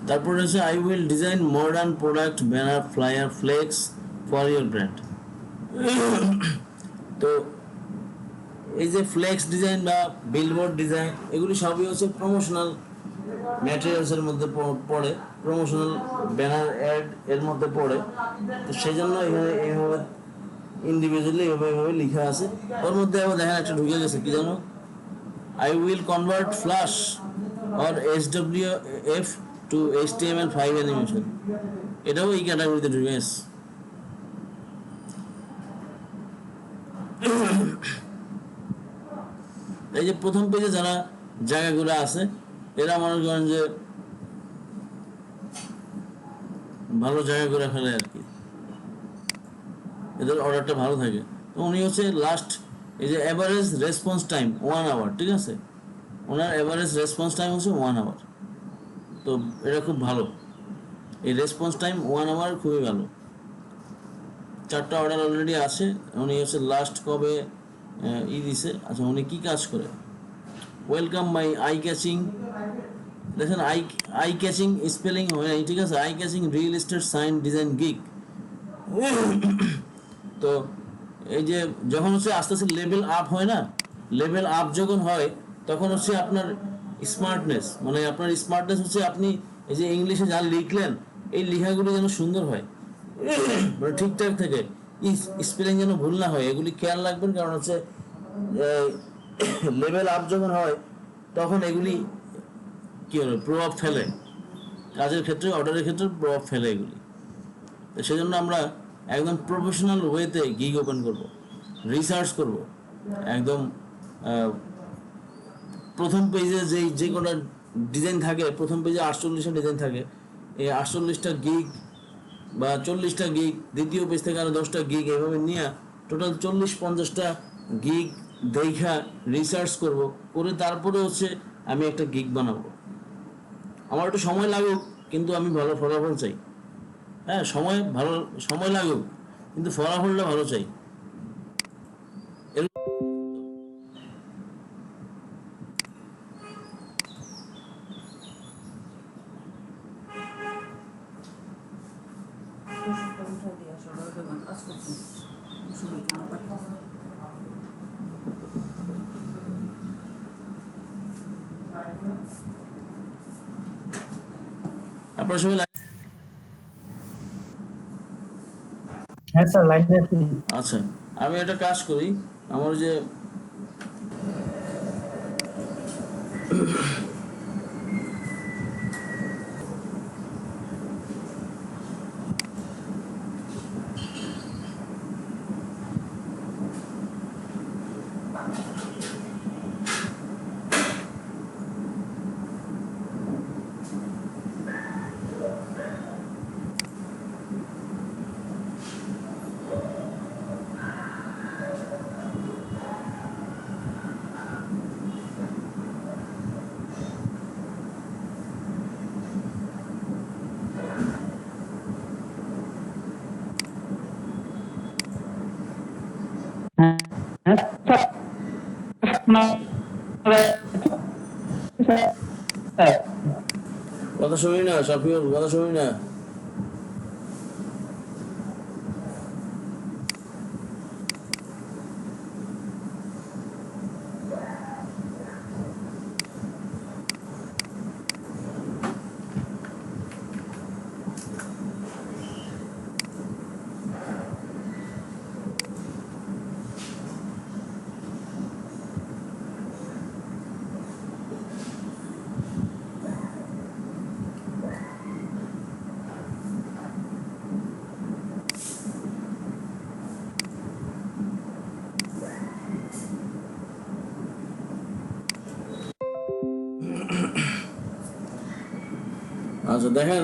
তারপর হচ্ছে I will design modern product banner flyer flex for your brand. তো এই যে ফ্লেক্স ডিজাইন বা বিলবোর্ড ডিজাইন এগুলি সবই হচ্ছে প্রমোশনাল ম্যাটেরিয়ালসের মধ্যে পড়ে, প্রমোশনাল ব্যানার অ্যাড এর মধ্যে পড়ে। তো সেই জন্য এখানে এইভাবে ইন্ডিভিজুয়ালি এভাবে লেখা আছে। ওর মধ্যে আবার দেখেন একটা ঢুকে গেছে কি জানো, I will convert flash or SWF to HTML5 animation. এটাও এই ক্যাটাগরিতে ঢুকে গেছে। এই যে প্রথম পেজে যারা জায়গাগুলো আছে এরা মনে করেন যে ভালো জায়গা করে ফেলে আর কি, এদের অর্ডারটা ভালো থাকে। তো উনি হচ্ছে লাস্ট এই যে অ্যাভারেজ রেসপন্স টাইম 1 আওয়ার, ঠিক আছে, ওনার অ্যাভারেজ রেসপন্স টাইম হচ্ছে 1 আওয়ার। তো এটা খুব ভালো, এই রেসপন্স টাইম 1 আওয়ার খুবই ভালো। 4টা অর্ডার অলরেডি আছে। উনি হচ্ছে লাস্ট কবে দিছে, আচ্ছা উনি কি কাজ করে, ওয়েলকাম মাই আই ক্যাচিং, দেখেন আই ক্যাচিং স্পেলিং হয় নাই, ঠিক আছে, eye catching real estate sign design gig. তো এই যে যখন হচ্ছে আস্তে আস্তে লেভেল আপ হয় না, লেভেল আপ যখন হয় তখন হচ্ছে আপনার স্মার্টনেস, মানে আপনার স্মার্টনেস হচ্ছে আপনি এই যে ইংলিশে যা লিখলেন এই লেখাগুলো যেন সুন্দর হয়, মানে ঠিকঠাক থাকে, স্পেলিং যেন ভুল না হয়, এগুলি খেয়াল রাখবেন। কারণ হচ্ছে লেভেল আপ যখন হয় তখন এগুলি কি হবে, প্রভাব ফেলে কাজের ক্ষেত্রে, অর্ডারের ক্ষেত্রে প্রভাব ফেলে এগুলি। তো সেই জন্য আমরা একদম প্রফেশনাল ওয়েতে গিগ ওপেন করব, রিসার্চ করব একদম। প্রথম পেজে যে কোনো ডিজাইন থাকে, প্রথম পেজে 48টা ডিজাইন থাকে, এই 48টা গিগ বা 40টা গিগ, দ্বিতীয় পেজ থেকে আরো 10টা গিগ, এভাবে নিয়ে টোটাল 40-50টা গিগ দেখা রিসার্চ করব, করে তারপরে হচ্ছে আমি একটা গিগ বানাবো। আমার একটু সময় লাগুক কিন্তু আমি ভালো ফলাফল চাই। হ্যাঁ, সময় লাগুক কিন্তু ফলাফলটা ভালো চাই। আপনার সবাই হ্যাঁ স্যার, লাইনে আছি। আচ্ছা, আমি একটা কাজ করি, আমার যে হ্যাঁ স্যার, কথা শুনি না, সাফিউল কথা শুনি না। আচ্ছা দেখেন,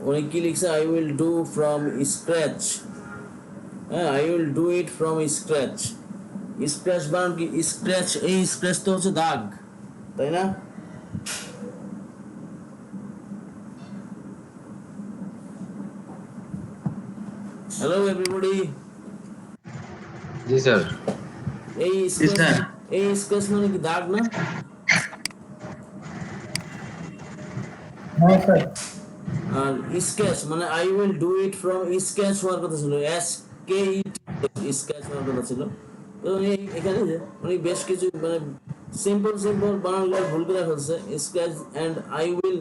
উনি কি লিখছে, I will do from scratch. হ্যাঁ, I will do it from scratch. Scratch বানান কি, স্ক্র্যাচ, এই স্ক্র্যাচ তো হচ্ছে দাগ, তাই না? Hello everybody. জি স্যার। এই স্ক্র্যাচ মানে কি দাগ না? হ্যাঁ স্যার আর স্কেচ মানে I will do it from sketch হওয়ার কথা ছিল, এস কে স্কেচ হওয়ার কথা ছিল। তো উনি এখানে যে উনি বেশ কিছু মানে সিম্পল সিম্পল বানানগুলো ভুল করে ফেলছে, sketch and I will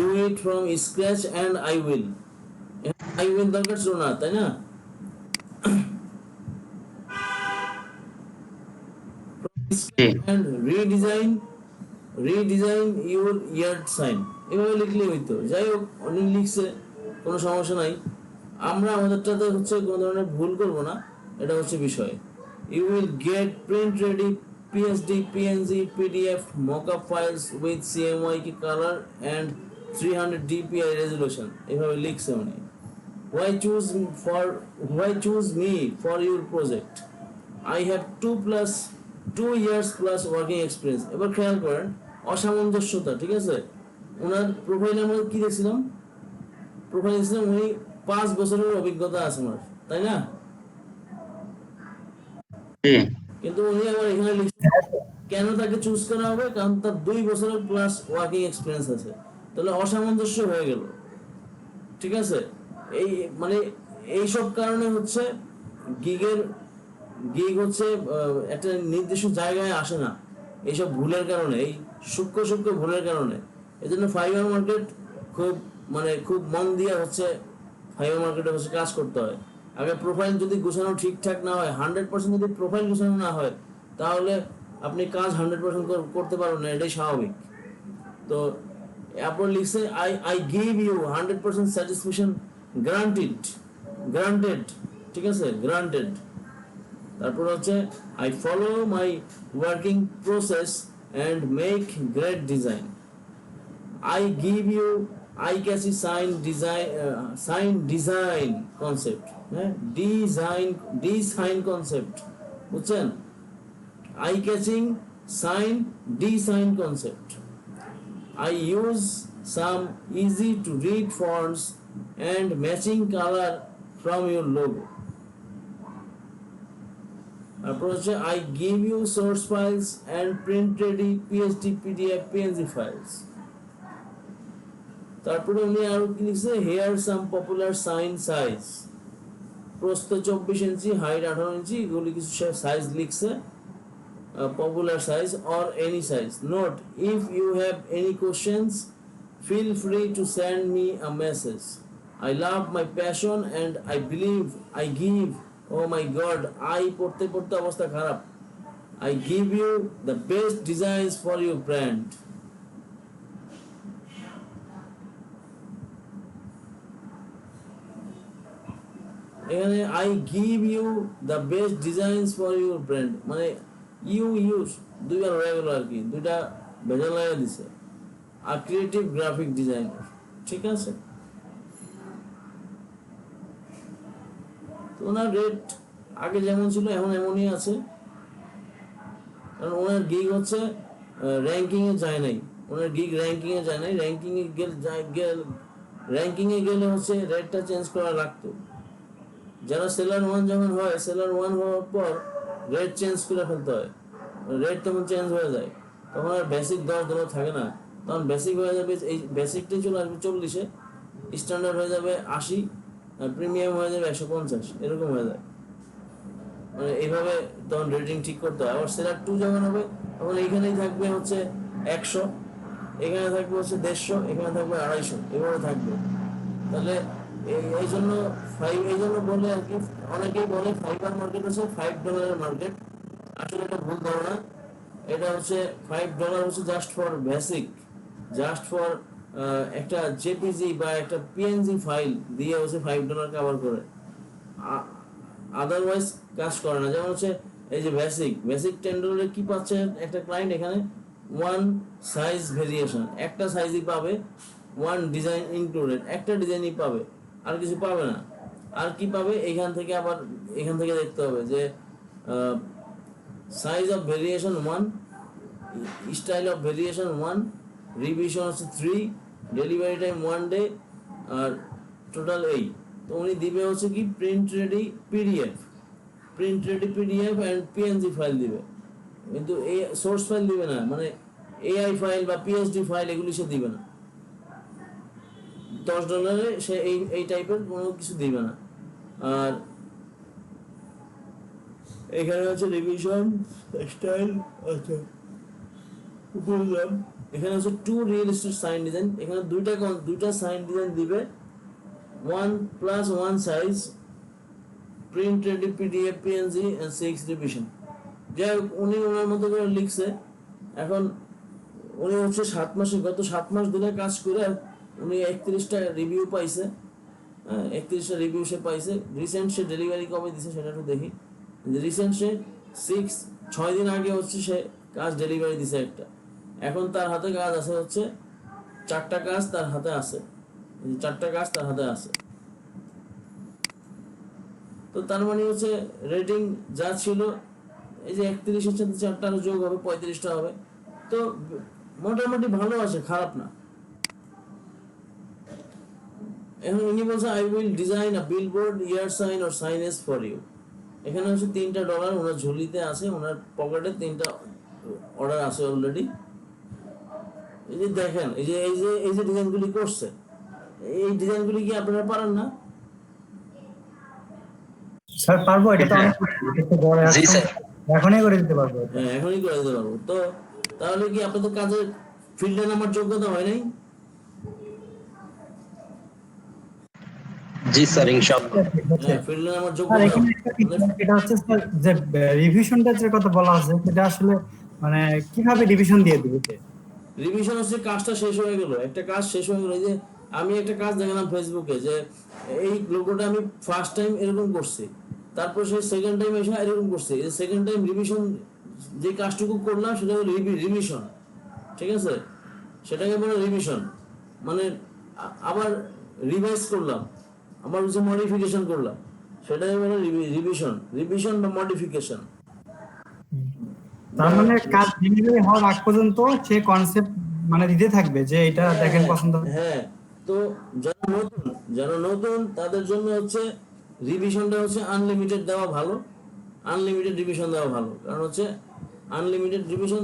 do it from scratch and I will দরকার ছিল না, তাই না? জি and redesign your yard sign, এভাবে লিখলে হইতো। যাই হোক উনি লিখছে, কোনো সমস্যা নাই। আমরা আমাদেরটাতে হচ্ছে কোনো ধরনের ভুল করব না, এটা হচ্ছে বিষয়। You will get print ready PSD PNG PDF mockup files with CMY K colour and 300 DPI resolution, এভাবে লিখছে উনি। Why choose me for your project? I have 2 years plus working experience. এবার খেয়াল করেন অসামঞ্জস্যতা, ঠিক আছে? ওনার প্রোফাইলের মধ্যে কি দেখছিলাম? প্রোফাইল দেখছিলাম উনি 5 বছরের অভিজ্ঞতা আছে ওনার, তাই না? জি কিন্তু উনি আবার এখানে লিখছেন কেন তাকে চুজ করা হবে, কারণ তার 2 বছরের প্লাস ওয়ার্কিং এক্সপিরিয়েন্স আছে। তাহলে অসামঞ্জস্য হয়ে গেল, ঠিক আছে? এই মানে এইসব কারণে হচ্ছে গিগ হচ্ছে একটা নির্দিষ্ট জায়গায় আসে না, এইসব ভুলের কারণে, এই সূক্ষ্ম সূক্ষ্ম ভুলের কারণে। এই জন্য ফাইবার মার্কেট খুব মন দিয়ে হচ্ছে ফাইবার মার্কেটে হচ্ছে কাজ করতে হয়। আগে প্রোফাইল যদি গোছানো ঠিকঠাক না হয়, 100% যদি প্রোফাইল গোছানো না হয়, তাহলে আপনি কাজ 100% করতে পারবেন না, এটাই স্বাভাবিক। তো এরপর লিখছে I give you 100% satisfaction granted, ঠিক আছে? গ্রান্টেড। তারপর হচ্ছে I follow my working process and make great design. I give you eye catchy design concept, হ্যাঁ, ডিজাইন কনসেপ্ট, বুঝছেন? Eye catching design concept. I use some easy to read fonts and matching color from your logo. Approach I give you source files and print ready PSD, PDF, PNG files. তারপরে উনি আরো কি লিখছে, here some popular sign size, প্রস্থ 24 ইঞ্চি, height 18 ইঞ্চি, এগুলি কিছু size লিখছে, popular size or any size. Note, if you have any questions, feel free to send me a message. I love my passion and I believe I give, oh my god, পড়তে পড়তে অবস্থা খারাপ, I give you the best designs for your brand. এখানে I give you the best designs for your brand মানে use দুইবার হয়ে গেল আর কি, দুইটা ভেজা লাগিয়ে দিছে। আর ক্রিয়েটিভ গ্রাফিক ডিজাইনার, ঠিক আছে? তো ওনার রেট আগে যেমন ছিল এখন এমনই আছে, কারণ ওনার গিগ হচ্ছে র্যাঙ্কিং এ যায় নাই, ওনার গিগ র্যাঙ্কিং এ যায় নাই। র্যাঙ্কিং এ গেলে হচ্ছে রেটটা চেঞ্জ করা লাগতো। যারা সেলার 1 যখন হয়, সেলার 1 হওয়ার পর রেট চেঞ্জ করে ফেলতে হয়। রেট তখন চেঞ্জ হয়ে যায়, তখন আর বেসিক $10 থাকে না, তখন বেসিক হয়ে যাবে, এই বেসিকটাই চলে আসবে 40-এ, স্ট্যান্ডার্ড হয়ে যাবে 80, আর প্রিমিয়াম হয়ে যাবে 150, এরকম হয়ে যায়। মানে এইভাবে তখন রেটিং ঠিক করতে হয়। আবার সেলার 2 যখন হবে তখন এইখানেই থাকবে হচ্ছে 100, এখানে থাকবে হচ্ছে 150, এখানে থাকবে 250, এভাবে থাকবে। তাহলে এই জন্য বলে আর কি, অনেকেই বলে ফাইবার মার্কেট হচ্ছে $5 মার্কেট। আসলে এটা ভুল ধারণা। এটা হচ্ছে $5 হচ্ছে জাস্ট ফর একটা জেপিজি বা একটা পিএনজি ফাইল দিয়ে হচ্ছে $5 কভার করে, আদারওয়াইজ কাজ করে না। যেমন হচ্ছে এই যে বেসিক $10 কি পাচ্ছে একটা ক্লায়েন্ট, এখানে 1 সাইজ ভেরিয়েশন, একটা সাইজই পাবে, 1 ডিজাইন ইনক্লুডেড, একটা ডিজাইনই পাবে, আর কিছু পাবে না। আর কি পাবে, এখান থেকে দেখতে হবে যে size of variation 1, style of variation 1, revision হচ্ছে 3, ডেলিভারি টাইম 1 ডে, আর টোটাল 8। তো উনি দিবে হচ্ছে কি print ready PDF and PNG file দিবে, কিন্তু এই সোর্স ফাইল দিবে না, মানে এআই ফাইল বা পিএসডি ফাইল এগুলি সে দিবে না। $10 সে এই টাইপের কোনো কিছু দিবে না। আর এখানে হচ্ছে রিভিশন স্টাইল, আচ্ছা বললাম এখানে হচ্ছে two real estate sign design, এখানে দুইটা সাইন ডিজাইন দিবে, 1+1 size, print ready PDF PNG and 6 revision. যাই হোক উনি ওনার মতো করে লিখছে। এখন উনি হচ্ছে গত 7 মাস ধরে কাজ করে উনি 31টা রিভিউ পাইছে। হ্যাঁ, 31টা রিভিউ সে পাইছে। রিসেন্ট সে ডেলিভারি কবে দিছে সেটা একটু দেখি। রিসেন্ট সে 6 দিন আগে হচ্ছে সে কাজ ডেলিভারি দিছে একটা। এখন তার হাতে কাজ আছে হচ্ছে 4টা কাজ তার হাতে আছে, 4টা কাজ তার হাতে আছে। তো তার মানে হচ্ছে রেটিং যা ছিল এই যে 31-এর সাথে 4টা আরো যোগ হবে 35টা হবে। তো মোটামুটি ভালো আছে, খারাপ না। এখন উনি বলছে I will design a billboard, yard sign or signage for you. এখানে হচ্ছে $3 ওনার ঝুলিতে আছে, ওনার পকেটে 3টা অর্ডার আছে অলরেডি। এই যে দেখেন এই যে ডিজাইনগুলি করছে, এই ডিজাইনগুলি কি আপনারা পারেন না? স্যার পারবো, এটা তো অনেক একটু বড় জি আছে, স্যার। এখনই করে দিতে পারবো। হ্যাঁ, এখনই করে দিতে পারবো। তো তাহলে কি আপনাদের কাজের ফিল্ডে নামার যোগ্যতা হয় নাই? জি স্যার, ইনশাআল্লাহ। হ্যাঁ, ফিল্ডে নামার আর যোগ্যতা। এখানে একটা কি, এটা হচ্ছে স্যার যে রিভিশনটা যে কথা বলা আছে সেটা আসলে মানে কিভাবে রিভিশন দিয়ে দিবে? রিভিশন হচ্ছে কাজটা শেষ হয়ে গেল, একটা কাজ শেষ হয়ে গেল। এই যে আমি একটা কাজ দেখলাম ফেসবুকে যে এই লোগোটা আমি ফার্স্ট টাইম এরকম করছি, তারপর সে সেকেন্ড টাইম এসে এরকম করছে। এই সেকেন্ড টাইম রিভিশন যে কাজটুকু করলাম সেটা হলো রিভিশন, ঠিক আছে? সেটাকে বলে রিভিশন, মানে আবার রিভাইজ করলাম, আবার হচ্ছে মডিফিকেশন করলাম, সেটাকে বলে রিভিশন বা মডিফিকেশন। তার মানে কাজ ডেলিভারি হওয়ার আগ পর্যন্ত সে কনসেপ্ট মানে দিতে থাকবে যে এটা দেখেন পছন্দ হয়। হ্যাঁ, তো যারা নতুন তাদের জন্য হচ্ছে রিভিশনটা হচ্ছে আনলিমিটেড দেওয়া ভালো। আনলিমিটেড রিভিশন দেওয়া ভালো, কারণ হচ্ছে আনলিমিটেড রিভিশন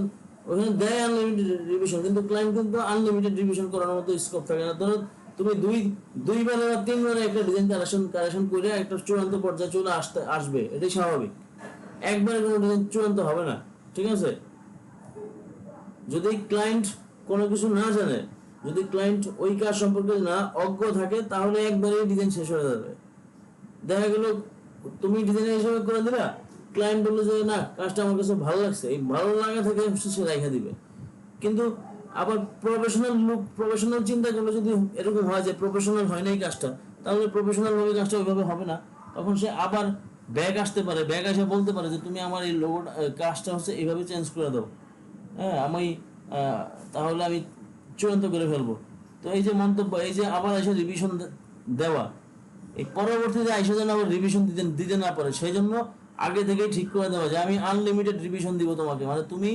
ওখানে দেয় আনলিমিটেড রিভিশন, কিন্তু ক্লায়েন্ট কিন্তু আনলিমিটেড রিভিশন করানোর মতো স্কোপ থাকে না। ধরো তুমি দুইবারে বা তিনবারে একটা ডিজাইন কারেকশন করে একটা চূড়ান্ত পর্যায়ে চলে আসবে, এটাই স্বাভাবিক। একবারে কোনো ডিজাইন চূড়ান্ত হবে না, ঠিক আছে? যদি ক্লায়েন্ট কোনো কিছু না জানে, যদি ক্লায়েন্ট ওই কাজ সম্পর্কে না অজ্ঞ থাকে, তাহলে একবারেই ডিজাইন শেষ হয়ে যাবে। দেখা গেল তুমি ডিজাইনার হিসেবে করে দিলা, ক্লায়েন্ট বললো যে না কাজটা আমার কাছে ভালো লাগছে, এই ভালো লাগা থেকে সে রেখে দিবে। কিন্তু আবার প্রফেশনাল চিন্তা করলে যদি এরকম হয় যে প্রফেশনাল হয় নাই কাজটা, তাহলে প্রফেশনাল ভাবে কাজটা ওইভাবে হবে না। তখন সে আবার ব্যাগ আসতে পারে, ব্যাগ এসে বলতে পারে যে তুমি আমার এই লোগোটা কাজটা হচ্ছে এইভাবে চেঞ্জ করে দাও। হ্যাঁ, তাহলে আমি চূড়ান্ত করে ফেলবো। তো এই যে মন্তব্য, এই যে আবার এসে রিভিশন দেওয়া, এই পরবর্তীতে এসে যেন আবার রিভিশন দিতে না পারে, সেই জন্য আগে থেকেই ঠিক করে দেওয়া যে আমি আনলিমিটেড রিভিশন দিব তোমাকে। মানে তুমি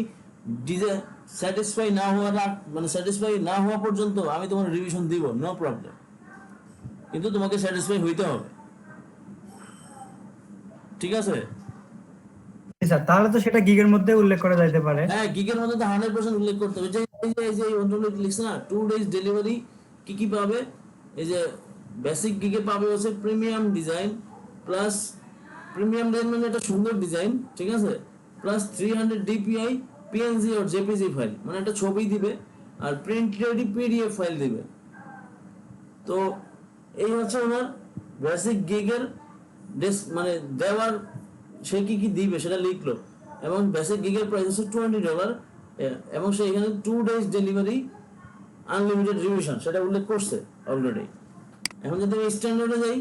স্যাটিসফাই না হওয়া পর্যন্ত আমি তোমার রিভিশন দিব, নো প্রবলেম, কিন্তু তোমাকে স্যাটিসফাই হইতে হবে, ঠিক আছে? স্যার তাহলে তো সেটা গিগের মধ্যে উল্লেখ করা যাইতে পারে। হ্যাঁ, গিগের মধ্যে তো 100% উল্লেখ করতে হবে। এই অন্যটা লিখছে না 2 days ডেলিভারি, কি পাবে? এই যে বেসিক গিগে পাবে হচ্ছে premium design plus, premium design মানে একটা সুন্দর ডিজাইন, ঠিক আছে? প্লাস 300 DPI পিএনজি আর জেপিজি ফাইল, মানে একটা ছবি দিবে, আর প্রিন্ট রেডি পিডিএফ ফাইল দিবে। তো এই হচ্ছে ওনার বেসিক গিগের মানে দেওয়ার, সে কি দিবে সেটা লিখলো। এবং বেসিক গিগের প্রাইস হচ্ছে $20, এবং সে এখানে 2 days ডেলিভারি আনলিমিটেড রিভিশন সেটা উল্লেখ করছে অলরেডি। এখন যদি আমি স্ট্যান্ডার্ডে যাই,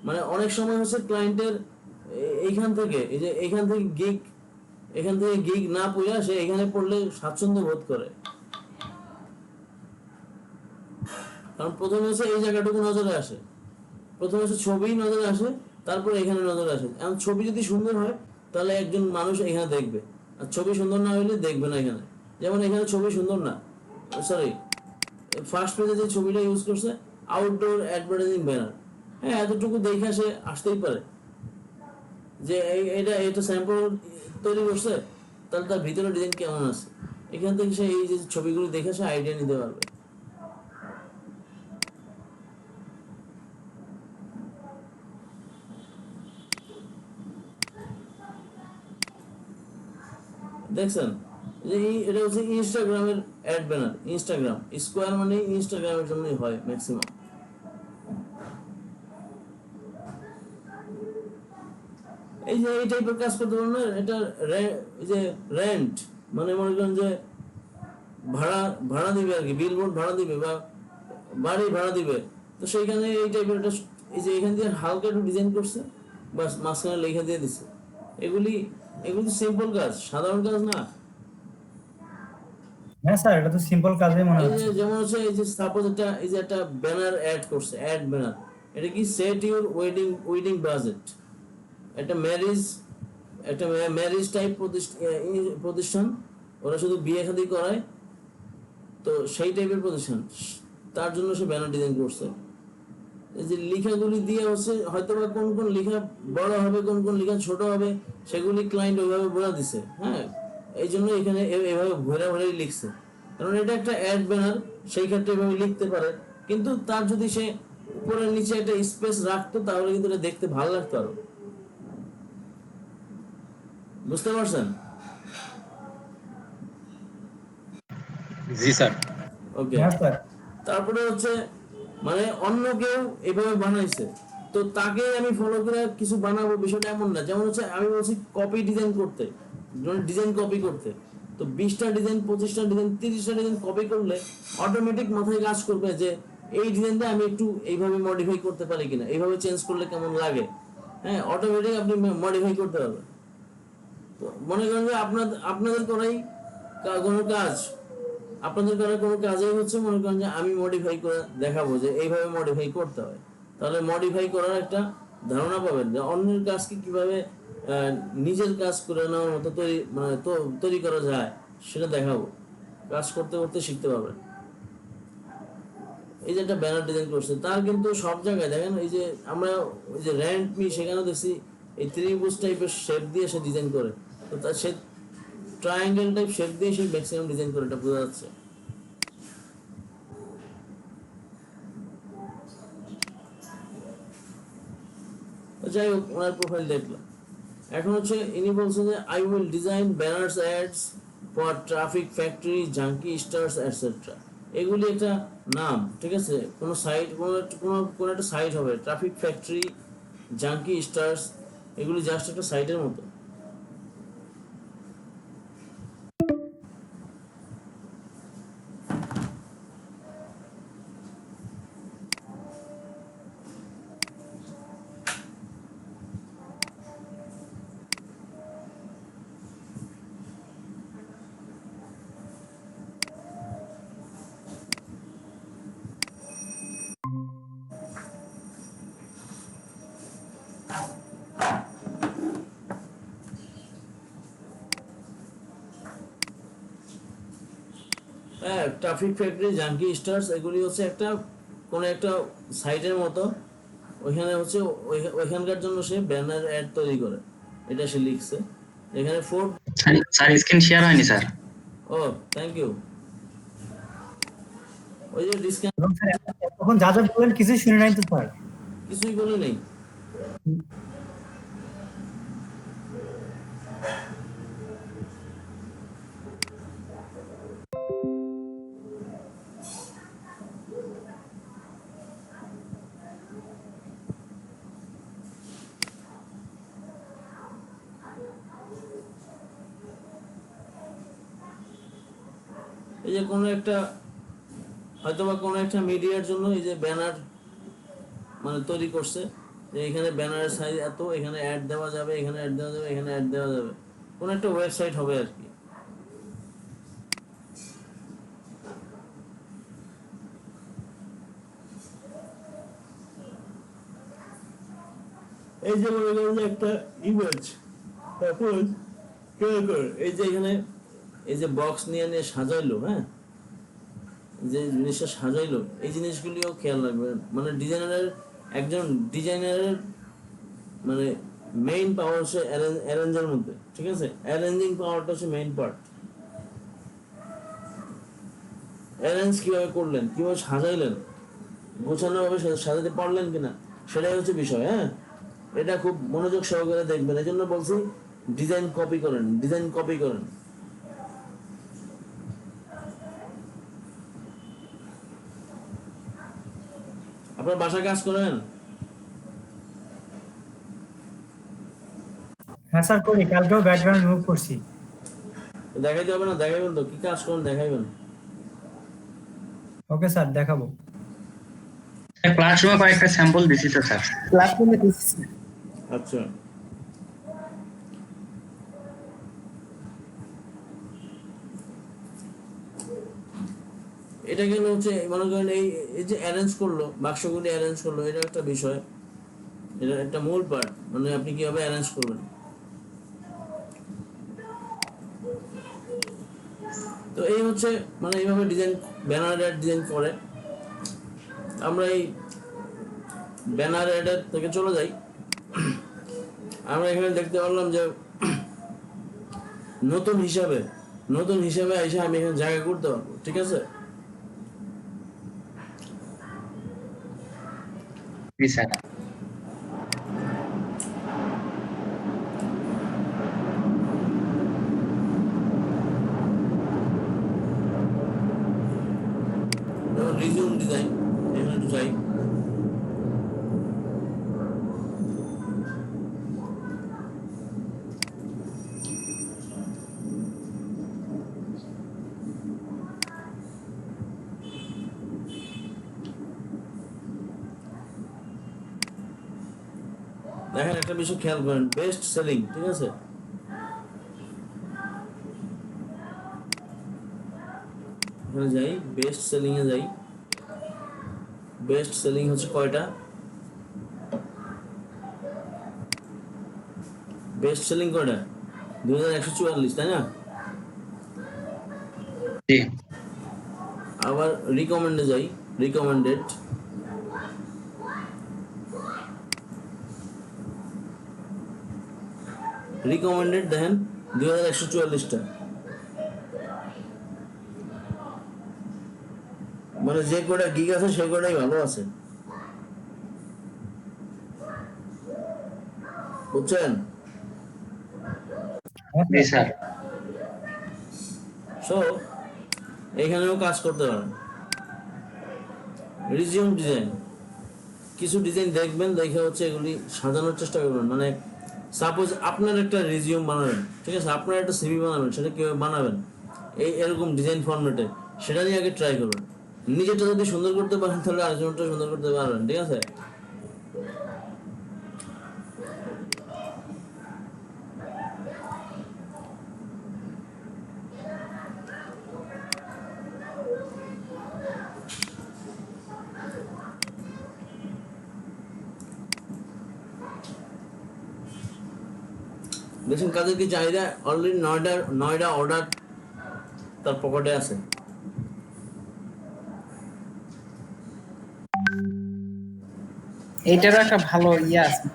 মানে অনেক সময় হচ্ছে ক্লায়েন্টের এইখান থেকে গিগ না পড়া সে এখানে পড়লে স্বাচ্ছন্দ্য বোধ করে। কারণ প্রথমে হচ্ছে এই জায়গাটুকু নজরে আসে, প্রথমে হচ্ছে ছবি নজরে আসে, তারপর এখানে নজরে আসে। এখন ছবি যদি সুন্দর হয় তাহলে একজন মানুষ এখানে দেখবে, আর ছবি সুন্দর না হলে দেখবে না এখানে। যেমন এখানে ছবি সুন্দর না, সরি, ফার্স্ট পেজে যে ছবিটা ইউজ করছে আউটডোর অ্যাডভার্টাইজিং ব্যানার, হ্যাঁ এতটুকু দেখে সে আসতেই পারে যে এটা স্যাম্পল তৈরি করছে, তাহলে তার ভিতরে ডিজাইন কেমন আছে, এখান থেকে সে এই যে ছবিগুলো দেখে সে আইডিয়া নিতে পারবে। দেখছেন যে এটা হচ্ছে ইনস্টাগ্রামের অ্যাড ব্যানার। ইনস্টাগ্রাম স্কোয়ার মানে ইনস্টাগ্রামের জন্যই হয় ম্যাক্সিমাম। এই যে এই টাইপের কাজ করতে পারেন না, এটা এই যে রেন্ট মানে মনে করেন যে ভাড়া ভাড়া দিবে আর কি, বিলবোর্ড ভাড়া দিবে বা বাড়ি ভাড়া দিবে, তো সেইখানে এই টাইপের একটা এই যে এখান দিয়ে হালকা একটু ডিজাইন করছে, বাস মাঝখানে লেখা দিয়ে দিছে। এগুলি এগুলি সিম্পল কাজ, সাধারণ কাজ না। হ্যাঁ স্যার, এটা তো সিম্পল কাজই মনে এই হচ্ছে। যে যেমন হচ্ছে এই যে সাপোজ একটা এই যে একটা ব্যানার অ্যাড করছে, অ্যাড ব্যানার, এটা কি সেট ইউর ওয়েডিং বাজেট। একটা ম্যারেজ টাইপ প্রতিষ্ঠান, ওরা শুধু বিয়ে শাদী করায়, তো সেই টাইপের প্রতিষ্ঠান, তার জন্য সে ব্যানার ডিজাইন করছে। এই যে লেখাগুলি দিয়ে হচ্ছে হয়তো বা কোন কোন লেখা বড় হবে, কোন কোন লেখা ছোট হবে, সেগুলি ক্লায়েন্ট ওইভাবে বলে দিছে। হ্যাঁ, এই জন্য এখানে এভাবে ঘোরা ঘোরাই লিখছে, কারণ এটা একটা অ্যাড ব্যানার, সেই ক্ষেত্রে এভাবে লিখতে পারে। কিন্তু তার যদি সে উপরের নিচে একটা স্পেস রাখতো, তাহলে কিন্তু এটা দেখতে ভালো লাগতো আরো। বুঝতে পারছেন? জি স্যার। ওকে। হ্যাঁ স্যার। তারপরে হচ্ছে মানে অন্য কেউ এভাবে বানাইছে, তো তাকে আমি ফলো করে কিছু বানাবো, বিষয়টা এমন না। যেমন হচ্ছে আমি বলছি কপি ডিজাইন করতে, ডিজাইন কপি করতে, তো 20টা ডিজাইন, 25টা ডিজাইন, 30টা ডিজাইন কপি করলে অটোমেটিক মাথায় কাজ করবে যে এই ডিজাইনটা আমি একটু এইভাবে মডিফাই করতে পারি কিনা, এইভাবে চেঞ্জ করলে কেমন লাগে। হ্যাঁ, অটোমেটিক আপনি মডিফাই করতে পারবেন। তো মনে করেন যে আপনাদের করাই কোনো কাজ, আপনাদের করার কোনো কাজেই হচ্ছে মনে করেন যে আমি মডিফাই করে দেখাবো যে এইভাবে মডিফাই করতে হয়, তাহলে মডিফাই করার একটা ধারণা পাবেন যে অন্যের কাজকে কিভাবে নিজের কাজ করে নেওয়ার মতো তৈরি করা যায়, সেটা দেখাবো। কাজ করতে করতে শিখতে পারবেন। এই যে একটা ব্যানার ডিজাইন করছে, তার কিন্তু সব জায়গায় দেখেন, এই যে আমরা ওই যে র্যান্ট মি সেখানে দেখছি এই ত্রিভুজ টাইপের শেপ দিয়ে সে ডিজাইন করে, তো তার সে ট্রায়াঙ্গেল টাইপ শেপ দিয়ে সে ম্যাক্সিমাম ডিজাইন করে, এটা বোঝা যাচ্ছে। যাই হোক, ওনার প্রোফাইল দেখলাম। এখন হচ্ছে ইনি বলছেন যে I will design banners ads for traffic factory, junky stars etcetera. এগুলি একটা নাম, ঠিক আছে? কোনো সাইট, কোনো একটা সাইট হবে, ট্রাফিক ফ্যাক্টরি, জাঙ্কি স্টার্স, এগুলি জাস্ট একটা সাইটের মতো। হ্যাঁ, ট্রাফিক ফ্যাক্টরি, জাঙ্কি স্টার্স, এগুলি হচ্ছে একটা কোনো একটা সাইটের মতো। ওইখানে হচ্ছে ওইখানকার জন্য সে ব্যানার অ্যাড তৈরি করে, এটা সে লিখছে এখানে। স্যার স্ক্রিন শেয়ার হয়নি স্যার। ও, থ্যাংক ইউ। ওই যে ডিসকাউন্ট এবং স্যার তখন যা যা বললেন কিছুই শুনে নাই তো স্যার। কিছুই বলে নেই। এই যে কোনো একটা হয়তোবা কোনো একটা মিডিয়ার জন্য এই যে ব্যানার মানে তৈরি করছে, যে এখানে ব্যানারের সাইজ এত, এখানে অ্যাড দেওয়া যাবে, এখানে অ্যাড দেওয়া যাবে, এখানে অ্যাড দেওয়া যাবে, কোনো একটা ওয়েবসাইট হবে আর কি। এই যে মনে করেন যে একটা ইমেজ, তারপর এই যে এখানে এই যে বক্স নিয়ে নিয়ে সাজাইলো, হ্যাঁ, যে জিনিসটা সাজাইলো, এই জিনিসগুলিও খেয়াল রাখবেন। মানে একজন ডিজাইনারের মানে মেইন পাওয়ার হচ্ছে অ্যারেঞ্জের মধ্যে, ঠিক আছে? অ্যারেঞ্জিং পাওয়ারটা হচ্ছে মেইন পার্ট। অ্যারেঞ্জ কিভাবে করলেন, কিভাবে সাজাইলেন, গোছানো ভাবে সাজাতে পারলেন কিনা, সেটাই হচ্ছে বিষয়। হ্যাঁ, এটা খুব মনোযোগ সহকারে দেখবেন। এই জন্য বলছি ডিজাইন কপি করেন, ডিজাইন কপি করেন। আপনার বাসায় কাজ করেন? হ্যাঁ স্যার করি, কালকেও ব্যাকগ্রাউন্ড রিমুভ করছি। দেখাইতে হবে না, দেখাইবেন তো কি কাজ করেন, দেখাইবেন। ওকে স্যার, দেখাবো। ক্লাসরুমে কয়েকটা স্যাম্পল দিছি তো স্যার। ক্লাসরুমে দিচ্ছি। আচ্ছা, এটা গেল হচ্ছে মনে করেন এই যে অ্যারেঞ্জ করলো, বাক্সগুলি অ্যারেঞ্জ করলো, এটা একটা বিষয়, এটা একটা মূল পার্ট, মানে আপনি কিভাবে অ্যারেঞ্জ করবেন। তো এই হচ্ছে মানে এইভাবে ডিজাইন, ব্যানার অ্যাড ডিজাইন করে। আমরা এই ব্যানার অ্যাডের থেকে চলে যাই। আমরা এখানে দেখতে পারলাম যে নতুন হিসাবে এসে আমি এখানে জায়গা করতে পারবো, ঠিক আছে। জি স্যার। রিজিউম ডিজাইন এখানে একটু যাই। দেখেন একটা বিষয় খেয়াল করেন, বেস্ট সেলিং, ঠিক আছে। এখানে যাই, বেস্ট সেলিং এ যাই। বেস্ট সেলিং হচ্ছে কয়টা? বেস্ট সেলিং কয়টা? 2144, তাই না? জি। আবার রিকমেন্ডে যাই, রিকমেন্ডেড। রিকমেন্ডেড দেখেন 2144টা, মানে যে কটা গিগ আছে সে কটাই ভালো আছে, বুঝছেন? জি স্যার। সো এখানেও কাজ করতে পারেন। রিজিউম ডিজাইন, কিছু ডিজাইন দেখবেন, দেখে হচ্ছে এগুলি সাজানোর চেষ্টা করবেন। মানে সাপোজ আপনার একটা রিজিউম বানাবেন, ঠিক আছে, আপনার একটা সিভি বানাবেন, সেটা কীভাবে বানাবেন এরকম ডিজাইন ফরম্যাটে, সেটা নিয়ে আগে ট্রাই করবেন। নিজেরটা যদি সুন্দর করতে পারেন তাহলে আরেকজনটা সুন্দর করতে পারবেন, ঠিক আছে। দেখুন কাজের কি চাহিদা, অলরেডি নয়টা অর্ডার তার পকেটে আছে। এইটারও একটা ভালো ইয়ে আছে।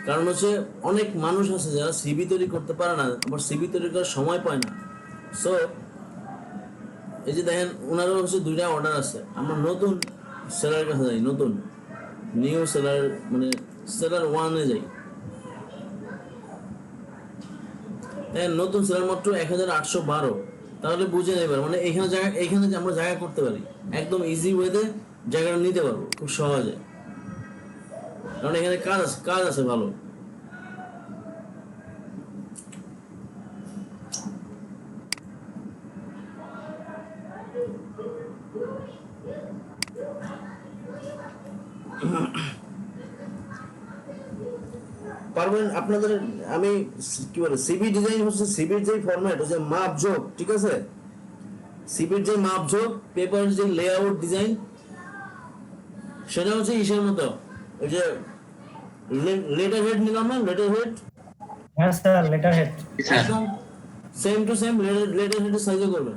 কারণ হচ্ছে অনেক মানুষ আছে যারা সিভি তৈরি করতে পারে না, আবার সিভি তৈরি করার সময় পায় না। সো এই যে দেখেন ওনারও হচ্ছে 2টা অর্ডার আছে। আমরা নতুন সেলারের কাছে যাই, নতুন নিউ সেলার, মানে সেলার 1-এ যাই। দেখেন নতুন সেলার মাত্র 1812। তাহলে বুঝে নেবেন মানে এখানে যে আমরা জায়গা করতে পারি, একদম ইজি ওয়েতে জায়গাটা নিতে পারবো খুব সহজে, কারণ এখানে কাজ আছে ভালো। পারবেন আপনাদের, আমি কি বলে সিভি ডিজাইন হচ্ছে সিভির যে ফরম্যাট হচ্ছে মাপ যোগ, ঠিক আছে। সিভির যে মাপ যোগ, পেপারের যে লেআউট ডিজাইন, সেটা হচ্ছে ইসের মতো, ওই যে লেটার হেড নিলাম না, লেটার হেড। হ্যাঁ স্যার, লেটার হেড। জি স্যার। একদম সেম টু সেম লেটার হেডের সাইজে করবেন,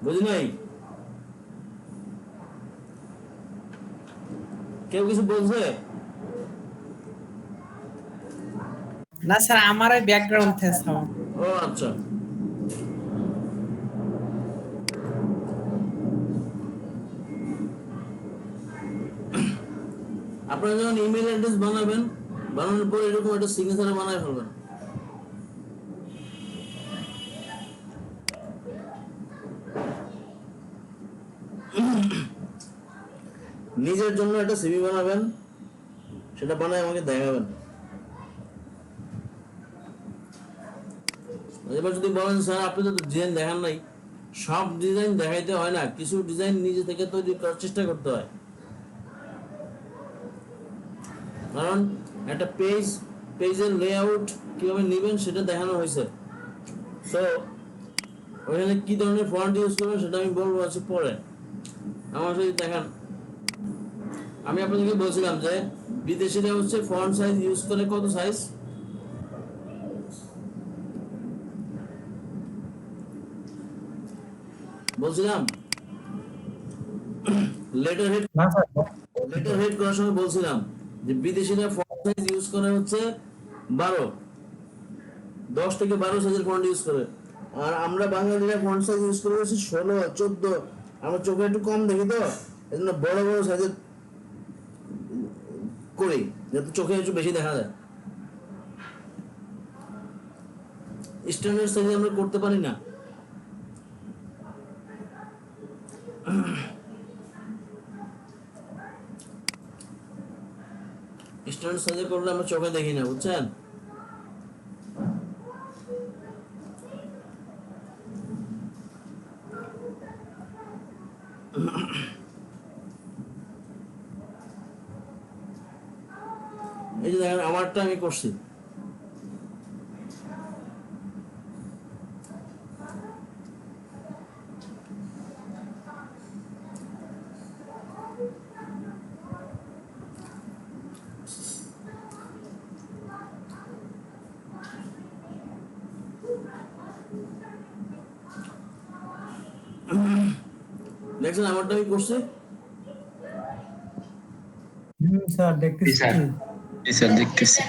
বুঝলি নাই? কেউ কিছু বলছে? না স্যার, আমার এই ব্যাকগ্রাউন্ড থেকে সাউন্ড। ও আচ্ছা, আপনারা যখন ইমেল অ্যাড্রেস বানাবেন, বানানোর পর এরকম একটা সিগনেচার বানায় ফেলবেন। নিজের জন্য একটা সিভি বানাবেন, সেটা বানায় আমাকে দেখাবেন। এবার যদি বলেন স্যার আপনি তো ডিজাইন দেখান নাই, সব ডিজাইন দেখাইতে হয় না, কিছু ডিজাইন নিজে থেকে তৈরি করার চেষ্টা করতে হয়। কারণ একটা পেজের লেআউট কিভাবে নেবেন সেটা দেখানো হয়েছে। সো ওখানে কি ধরনের ফন্ট ইউজ করবেন সেটা আমি বলবো আছে পরে। আমার সাথে দেখান। আমি আপনাদেরকে বলছিলাম যে বিদেশিরা হচ্ছে ফন্ট সাইজ ইউজ করে কত সাইজ, বলছিলাম লেটার হেড না স্যার, করার সময় বলছিলাম যে বিদেশিরা ফন্ট সাইজ ইউজ করে হচ্ছে 12, 10 থেকে 12 সাইজের ফন্ট ইউজ করে, আর আমরা বাঙালিরা ফন্ট সাইজ ইউজ করে হচ্ছে 16, 14। আমরা চোখে একটু কম দেখি তো এজন্য বড় বড় সাইজের করি যাতে চোখে একটু বেশি দেখা যায়। স্ট্যান্ডার্ড সাইজে আমরা করতে পারি না। স্ট্যান্ডার্ড সাইজে করলে আমরা চোখে দেখি না, বুঝছেন? এই যে দেখেন আমারটা আমি করছি। দেখছেন আমারটা আমি করছি। স্যার দেখতেছি। স্যার। জি স্যার দেখতেছি।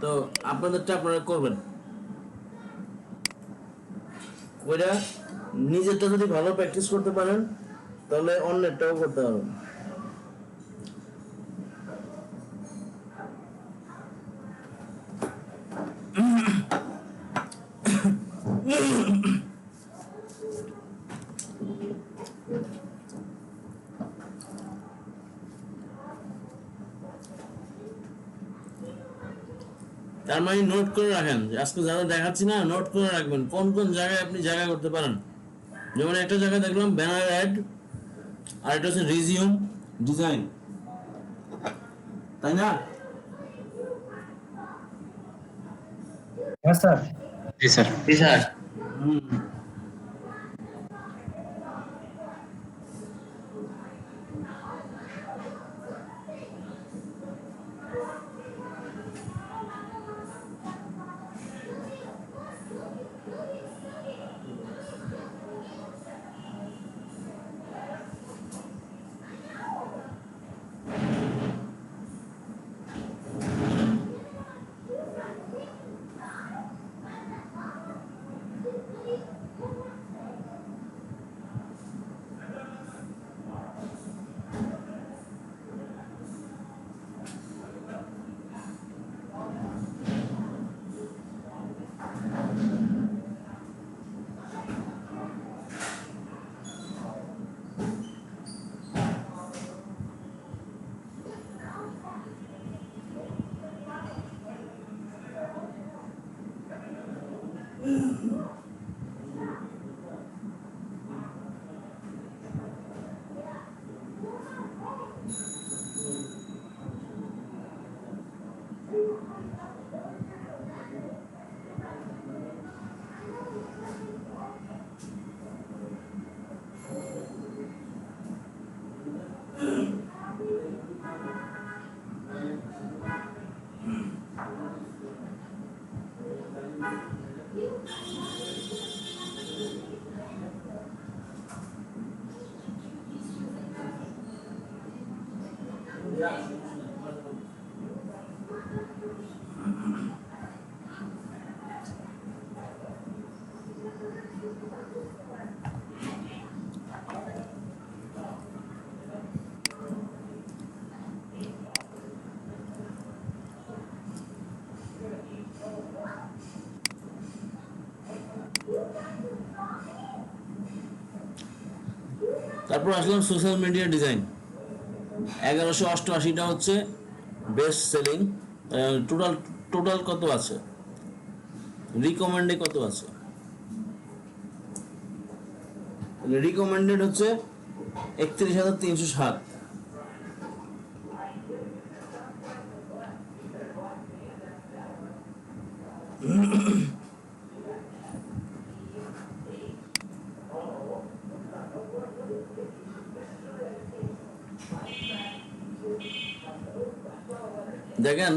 তো আপনাদেরটা আপনারা করবেন। ওইটা নিজেরটা যদি ভালো প্র্যাকটিস করতে পারেন তাহলে অন্যেরটাও করতে পারবেন। তার মানে নোট করে রাখেন, আজকে যারা দেখাচ্ছি না নোট করে রাখবেন কোন কোন জায়গায় আপনি জায়গা করতে পারেন। যেমন একটা জায়গায় দেখলাম ব্যানার অ্যাড, আর এটা হচ্ছে রিজিউম ডিজাইন, তাই না? হ্যাঁ স্যার। জি স্যার। জি স্যার। হুম। তার তারপর আসলাম সোশ্যাল মিডিয়া ডিজাইন। 1188টা হচ্ছে বেস্ট সেলিং। টোটাল টোটাল কত আছে, রিকমেন্ডে কত আছে? রিকমেন্ডেড হচ্ছে 31,307। দেখেন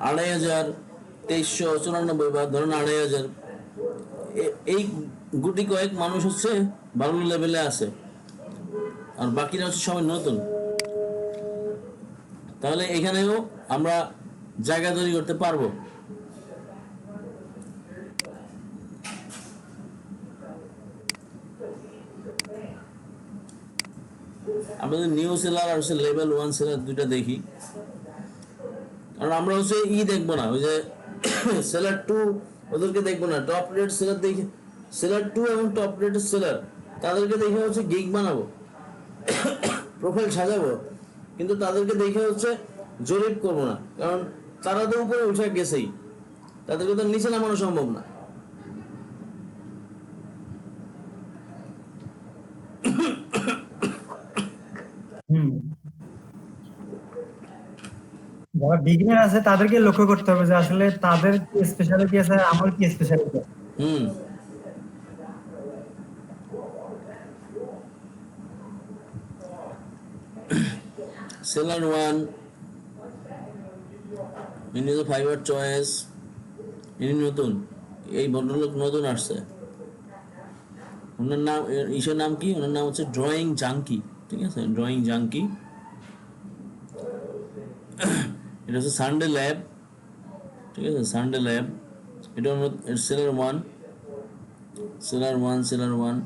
2,2394 বা ধরেন 2,500, এই গুটি কয়েক মানুষ হচ্ছে ভালো লেভেলে আছে, আর বাকিরা হচ্ছে সবাই নতুন। তাহলে এখানেও আমরা জায়গা তৈরি করতে পারবো। আমাদের নিউ সেলার আর হচ্ছে লেভেল 1 সেলার দুইটা দেখি। কারণ আমরা হচ্ছে দেখবো না, ওই যে সেলার 2 ওদেরকে দেখবো না, টপ রেট সেলার দেখি, সেলার 2 এবং টপ রেটের সেলার তাদেরকে দেখে হচ্ছে গিগ বানাবো, প্রোফাইল সাজাবো, কিন্তু তাদেরকে দেখে হচ্ছে জরিপ করবো না, কারণ তারা তো উপরে উঠে গেছেই, তাদেরকে তো নিচে নামানো সম্ভব না। যারা বিগিনার আছে তাদেরকে লক্ষ্য করতে হবে যে আসলে তাদের কি স্পেশালিটি আছে, আমার কি স্পেশালিটি আছে। সেলার 1, ইনি তো ফাইবার চয়েস, ইনি নতুন, এই ভদ্রলোক নতুন আসছে। ওনার নাম, ইসের নাম কি, ওনার নাম হচ্ছে ড্রয়িং জাঙ্কি, ঠিক আছে, ড্রয়িং জাঙ্কি। এটা হচ্ছে সানডে ল্যাব, ঠিক আছে, সানডে ল্যাব। এটা সেলার 1, সেলার 1, সেলার 1।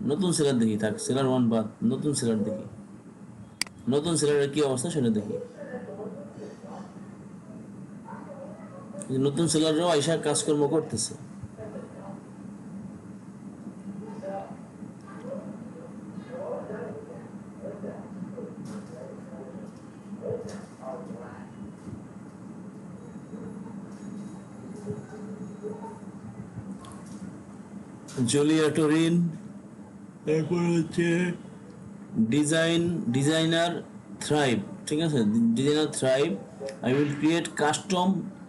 নতুন সেলার দেখি, থাক সেলার 1 বাদ, নতুন সেলার দেখি, নতুন সেলারের কি অবস্থা সেটা দেখি। নতুন সেলাররাও আইসা কাজকর্ম করতেছে। জুলিয়া টোরিন, তারপর হচ্ছে ডিজাইনার থ্রাইভ, ঠিক আছে, designer thrive. I will create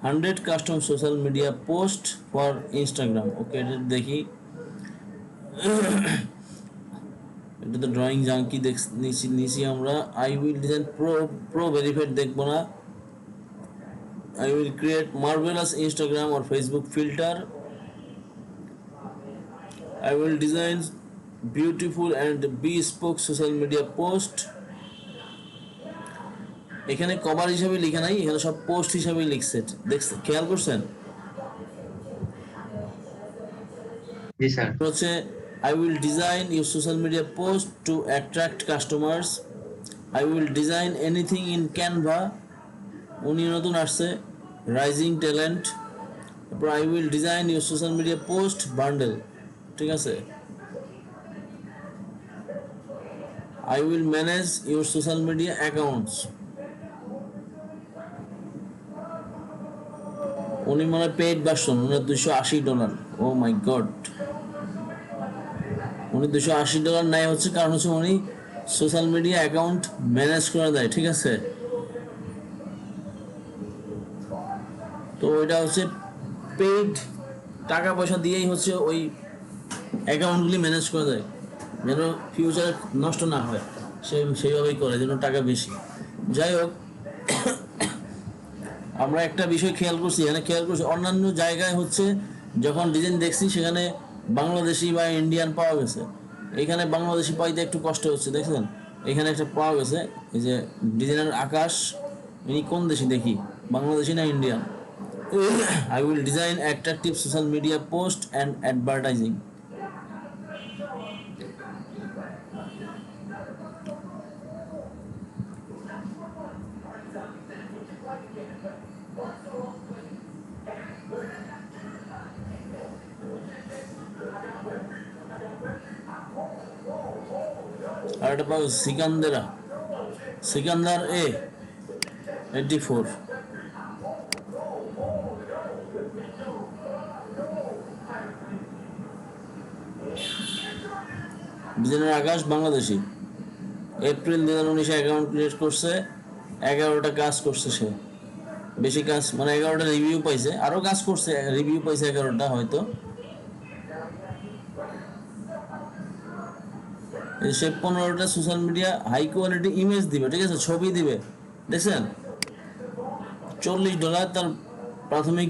100 custom social media post for Instagram. Okay, এটা দেখি। এটা তো ড্রয়িং জাঙ্কি নিছি আমরা। I will design pro verified দেখবো না। I will create marvellous Instagram or Facebook filter. I will design beautiful and bespoke social media post. এখানে cover হিসাবে লেখা নাই, এখানে সব পোস্ট হিসাবে লিখছে, দেখছেন, খেয়াল করছেন? জি স্যার। হচ্ছে I will design your social media post to attract customers. I will design anything in Canva. উনি নতুন আসছে, রাইজিং ট্যালেন্ট। তারপর I will design your social media post bundle, ঠিক আছে। I will manage your social media accounts. উনি মানে paid version, উনি $280। ও মাই god, উনি $280 নেয় হচ্ছে কারণ হচ্ছে উনি সোশ্যাল মিডিয়া অ্যাকাউন্ট ম্যানেজ করে দেয়, ঠিক আছে। তো ওইটা হচ্ছে পেইড, টাকা পয়সা দিয়েই হচ্ছে ওই অ্যাকাউন্টগুলি ম্যানেজ করে দেয়, যেন ফিউচারে নষ্ট না হয়, সেইভাবেই করে, যেন টাকা বেশি। যাই হোক, আমরা একটা বিষয় খেয়াল করছি, অন্যান্য জায়গায় হচ্ছে যখন ডিজাইন দেখছি সেখানে বাংলাদেশি বা ইন্ডিয়ান পাওয়া গেছে, এখানে বাংলাদেশি পাইতে একটু কষ্ট হচ্ছে, দেখছেন এখানে একটা পাওয়া গেছে। এই যে ডিজাইনার আকাশ, ইনি কোন দেশি দেখি, বাংলাদেশি না Indian. I will design attractive social media post and advertising. আর এটা পাবো সিকান্দার এ 84। ডিজাইনার আকাশ বাংলাদেশি, এপ্রিল 2019 অ্যাকাউন্ট ক্রিয়েট করছে, 11টা কাজ করছে সে, বেশি কাজ মানে 11টা রিভিউ পাইছে, আরো কাজ করছে, রিভিউ পাইছে 11টা হয়তো। সে 15টা social media high quality image দিবে, ঠিক আছে, ছবি দিবে, দেখছেন। $40 তার প্রাথমিক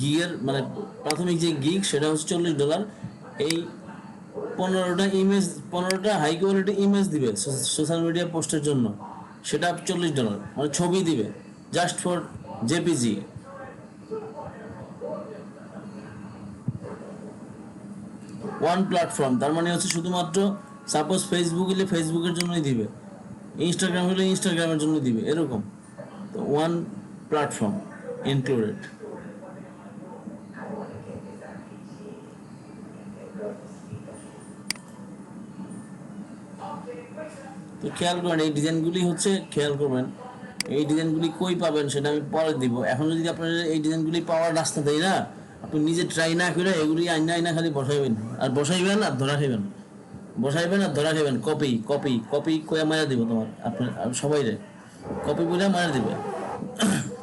গিগের মানে প্রাথমিক যে গিগ সেটা হচ্ছে $40। এই 15টা হাই কোয়ালিটি ইমেজ দিবে সোশ্যাল মিডিয়া পোস্টের জন্য, সেটা $40, মানে ছবি দিবে just for JPG. One platform, তার মানে হচ্ছে শুধুমাত্র সাপোজ ফেসবুক হলে ফেসবুকের জন্যই দিবে, ইনস্টাগ্রাম হলে ইনস্টাগ্রামের জন্য দিবে, এরকম। তো ওয়ান প্ল্যাটফর্ম ইনক্লুডেড। তো খেয়াল করেন এই ডিজাইনগুলি হচ্ছে, খেয়াল করবেন এই ডিজাইনগুলি কই পাবেন সেটা আমি পরে দিব। এখন যদি আপনারা এই ডিজাইনগুলি পাওয়ার রাস্তা দেয় না, আপনি নিজে ট্রাই না করে এগুলি আইনা খালি বসাইবেন আর বসাইবেন আর ধরা খাইবেন, বসাইবেন আর ধরা খাইবেন। কপি কপি কপি কয়ে মারা দিব তোমার, আপনার সবাই রে কপি বলে মারা দিবে,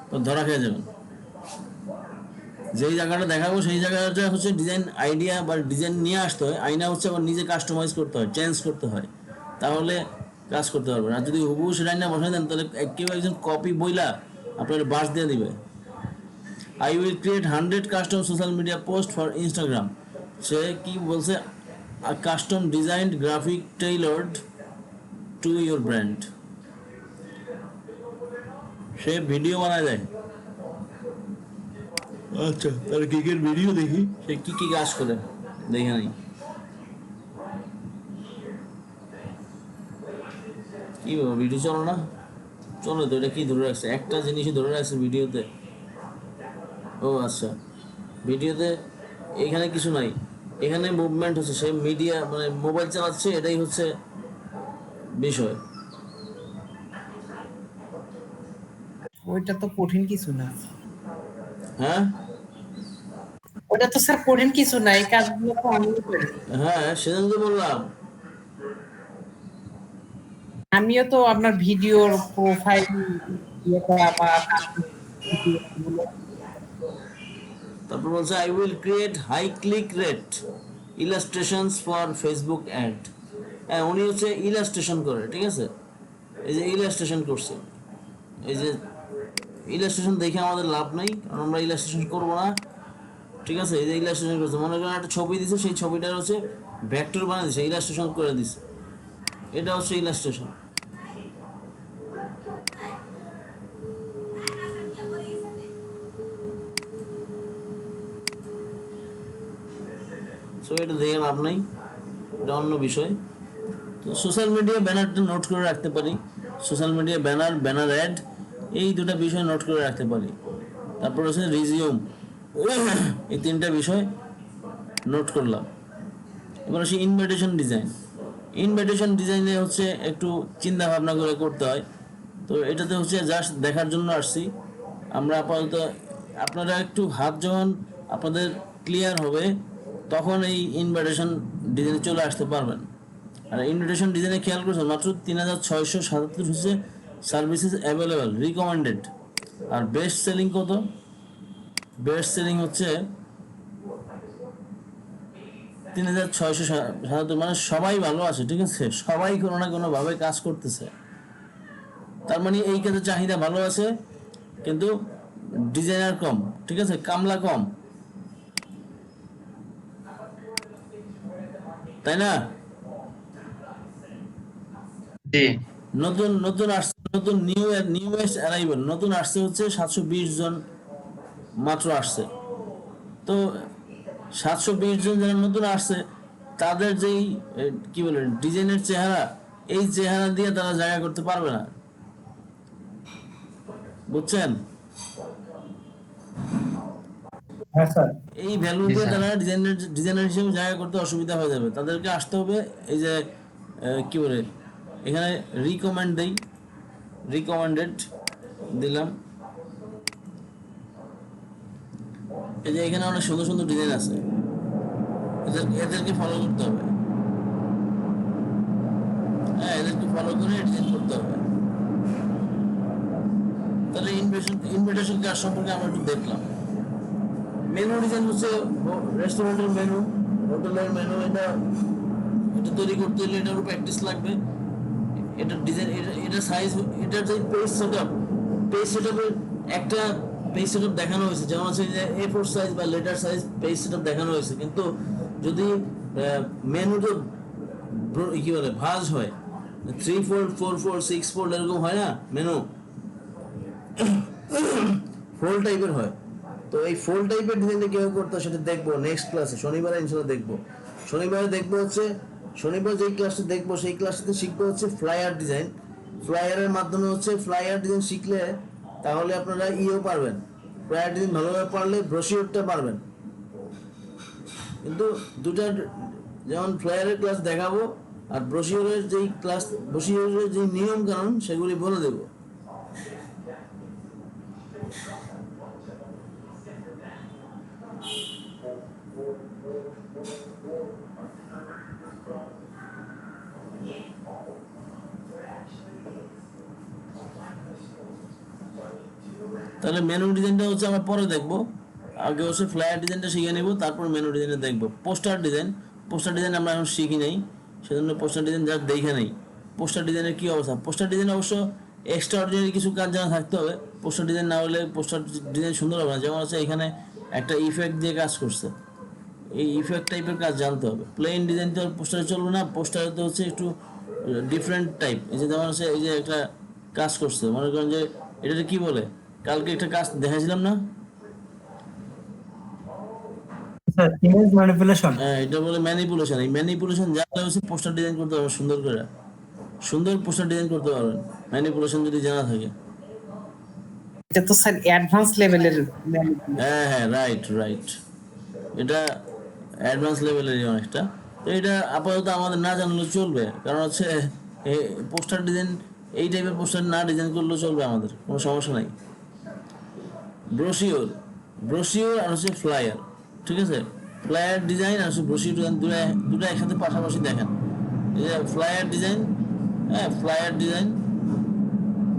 তো ধরা খেয়ে যাবেন। যেই জায়গাটা দেখাবো সেই জায়গাটা হচ্ছে ডিজাইন আইডিয়া বা ডিজাইন নিয়ে আসতে হয়, আইনা হচ্ছে আবার নিজে কাস্টমাইজ করতে হয়, চেঞ্জ করতে হয়, তাহলে কাজ করতে পারবেন। আর যদি হুবহু সেটা না বসাই দেন তাহলে কেউ একজন কপি বইলা আপনার বাস দিয়ে দিবে। I will create 100 custom social media post for Instagram. সে কি বলছে, custom designed graphic tailored to your brand. সে ভিডিও বানায় দেয়। আচ্ছা, তার কেকের ভিডিও দেখি সে কি কি কাজ করে, দেখে নাই। কি বাবা ভিডিও চলো না, চলো তো, এটা কি ধরে রাখছে, একটা জিনিসই ধরে রাখছে ভিডিওতে। ও আচ্ছা, ভিডিওতে এখানে কিছু নাই, এখানে মুভমেন্ট হচ্ছে, সে মিডিয়া মানে মোবাইল চালাচ্ছে, এটাই হচ্ছে বিষয়। ওইটা তো কঠিন কিছু না, হ্যাঁ ওটা তো স্যার কঠিন কিছু না, এই কাজগুলো তো আমিও করি। হ্যাঁ, সেদিন তো বললাম। আমিও তো আপনার ভিডিওর প্রোফাইল তারপর বলছে I will create high click rate illustrations for Facebook ad. হ্যাঁ, উনি হচ্ছে ইলাস্ট্রেশন করে, ঠিক আছে, এই যে ইলাস্ট্রেশন করছে, এই যে ইলাস্ট্রেশন দেখে আমাদের লাভ নাই, কারণ আমরা ইলাস্ট্রেশন করবো না, ঠিক আছে। এই যে ইলাস্ট্রেশন করছে, মনে করেন একটা ছবি দিছে, সেই ছবিটার হচ্ছে ভেক্টর বানিয়ে দিছে, ইলাস্ট্রেশন করে দিছে, এটা হচ্ছে ইলাস্ট্রেশন। সো এটা দেখে লাভ নাই, এটা অন্য বিষয়। তো সোশ্যাল মিডিয়া ব্যানারটা নোট করে রাখতে পারি, সোশ্যাল মিডিয়া ব্যানার অ্যাড, এই দুটা বিষয় নোট করে রাখতে পারি। তারপর হচ্ছে রিজিউম, এই তিনটা বিষয় নোট করলাম। এবার হচ্ছে ইনভাইটেশন ডিজাইনে হচ্ছে একটু চিন্তা ভাবনা করে করতে হয়। তো এটাতে হচ্ছে জাস্ট দেখার জন্য আসছি আমরা আপাতত। আপনারা একটু হাত যখন আপনাদের ক্লিয়ার হবে তখন এই ইনভাইটেশন ডিজাইনে চলে আসতে পারবেন। আর ইনভিটেশন ডিজাইনে খেয়াল করছেন মাত্র 3677 হচ্ছে সার্ভিসেস অ্যাভেলেবেল রিকমেন্ডেড। আর বেস্ট সেলিং কত? বেস্ট সেলিং হচ্ছে 3677, মানে সবাই ভালো আছে, ঠিক আছে, সবাই কোনো না কোনো ভাবে কাজ করতেছে, তার মানে এই কাজে চাহিদা ভালো আছে, কিন্তু ডিজাইনার কম, ঠিক আছে, কামলা কম, তাই না? জি নতুন আসছে, নতুন নিউয়েস্ট অ্যারাইভাল নতুন আসছে হচ্ছে 720 জন মাত্র আসছে। তো 720 জন যারা নতুন আসছে তাদের যেই কি বলে ডিজাইনের চেহারা, এই চেহারা দিয়ে তারা জায়গা করতে পারবে না, বুঝছেন? হ্যাঁ স্যার, এই ভ্যালু দিয়ে তারা ডিজাইনার হিসেবে জায়গা করতে অসুবিধা হয়ে যাবে, তাদেরকে আসতে হবে এই যে কি বলে এখানে রিকমেন্ড দেই, রিকমেন্ডেড দিলাম। এই যে এখানে অনেক সুন্দর সুন্দর ডিজাইন আছে, এদেরকে ফলো করতে হবে। হ্যাঁ, এদেরকে ফলো করে ডিজাইন করতে হবে। তাহলে ইনভিটেশন কার্ড সম্পর্কে আমরা একটু দেখলাম। মেনু ডিজাইন হচ্ছে রেস্টুরেন্টের মেনু, হোটেলের মেনু। এটা তৈরি করতে হলে এটার প্র্যাকটিস লাগবে। এটা ডিজাইন, এটা সাইজ, এটার যে পেজ সেটআপের একটা পেজ সেটআপ দেখানো হয়েছে, যেমন আছে যে A4 সাইজ বা লেটার সাইজ পেজ সেটআপ দেখানো হয়েছে। কিন্তু যদি মেনুটা কি বলে ভাঁজ হয়, 3 fold 4 fold 6 fold এরকম হয় না মেনু, ফোল্ড টাইপের হয়। তো এই ফোল্ড টাইপের ডিজাইনটা কিভাবে করতে হয় সেটা দেখবো নেক্সট ক্লাসে, শনিবারে ইনশাআল্লাহ দেখবো। শনিবারে দেখবো হচ্ছে, শনিবার যেই ক্লাসটা দেখবো সেই ক্লাসটাতে শিখবো হচ্ছে ফ্লায়ার ডিজাইন। ফ্লায়ারের মাধ্যমে হচ্ছে ফ্লায়ার ডিজাইন শিখলে তাহলে আপনারা পারবেন, ফ্লায়ার ডিজাইন ভালোভাবে পারলে ব্রোশিওরটা পারবেন। কিন্তু দুটা, যেমন ফ্লায়ারের ক্লাস দেখাবো আর ব্রোশিওরের যেই ক্লাস, ব্রোশিওরের যেই নিয়ম কানুন সেগুলি বলে দেবো। তাহলে মেনু ডিজাইনটা হচ্ছে আমরা পরে দেখবো, আগে হচ্ছে ফ্লায়ার ডিজাইনটা শিখে নেব, তারপর মেনু ডিজাইনটা দেখবো। পোস্টার ডিজাইন আমরা এখন শিখি নাই, সেজন্য পোস্টার ডিজাইন যা দেখে নেই। পোস্টার ডিজাইনের কী অবস্থা? পোস্টার ডিজাইন অবশ্য এক্সট্রা অর্ডিনারি কিছু কাজ জানা থাকতে হবে। পোস্টার ডিজাইন না হলে পোস্টার ডিজাইন সুন্দর হবে না। যেমন হচ্ছে এখানে একটা ইফেক্ট দিয়ে কাজ করছে, এই ইফেক্ট টাইপের কাজ জানতে হবে। প্লেন ডিজাইন তো পোস্টারে চলবে না, পোস্টারে তো হচ্ছে একটু ডিফারেন্ট টাইপ। এই যে যেমন হচ্ছে এই যে একটা কাজ করছে, মনে করেন যে এটাকে কি বলে, কালকে একটা কাজ দেখাছিলাম না, স্যার ইমেজ ম্যানিপুলেশন। হ্যাঁ, এটা বলে ম্যানিপুলেশন। এই ম্যানিপুলেশন জানলে হচ্ছে পোস্টার ডিজাইন করতে পারবেন সুন্দর করে, সুন্দর পোস্টার ডিজাইন করতে পারবেন ম্যানিপুলেশন যদি জানা থাকে। এটা তো স্যার অ্যাডভান্স লেভেলের। হ্যাঁ হ্যাঁ, রাইট রাইট, এটা অ্যাডভান্স লেভেলেরই অনেকটা। তো এটা আপাতত আমাদের না জানলেও চলবে, কারণ হচ্ছে পোস্টার ডিজাইন, এই টাইপের পোস্টার না ডিজাইন করলেও চলবে, আমাদের কোনো সমস্যা নাই। ব্রোশিওর আর হচ্ছে ফ্লায়ার, ঠিক আছে? ফ্লায়ার ডিজাইন আর হচ্ছে ব্রোশিওর ডিজাইন দুটো একসাথে পাশাপাশি দেখেন। এই যে ফ্লায়ার ডিজাইন, হ্যাঁ ফ্লায়ার ডিজাইন,